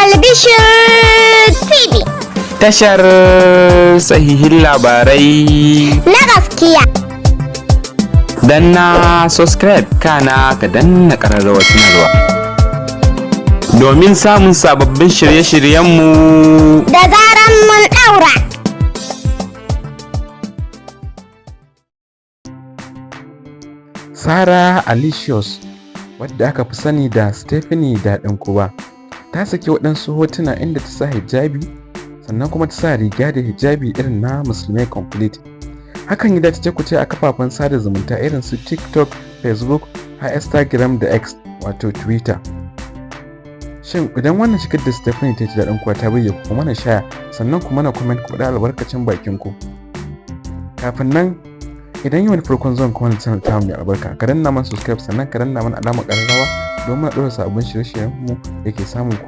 Albishir TV. Tashar sahihin labarai na gaskiya. Danna subscribe kana ka danna ƙararrawar sanarwa domin samun sababbin shirye-shiryenmu da zaran mun ɗaura. Sarah Alicious, wadda aka fi sani da Stephanie Dadin Kowa, ta saki waɗansu hotuna inda ta sa hijabi sannan kuma ta sa riga da hijabi irin na Musulmai complete. Hakan ya dace kuce a kafafen sada zumunta irin su TikTok, Facebook, har Instagram da X wato Twitter. Shin idan wannan shigar da Stephanie ta ji daɗin kuwa ta bayyana ku mana share sannan ku mana comment ku da albarkacin bakin ku. Kafin nan idan yi wani farkon zuwan kuma channel ta mai albarka ka danna mana subscribe sannan ka danna mana alamar ƙararrawa domin a ɗora sabbin shirye-shiryen mu da ke samun ku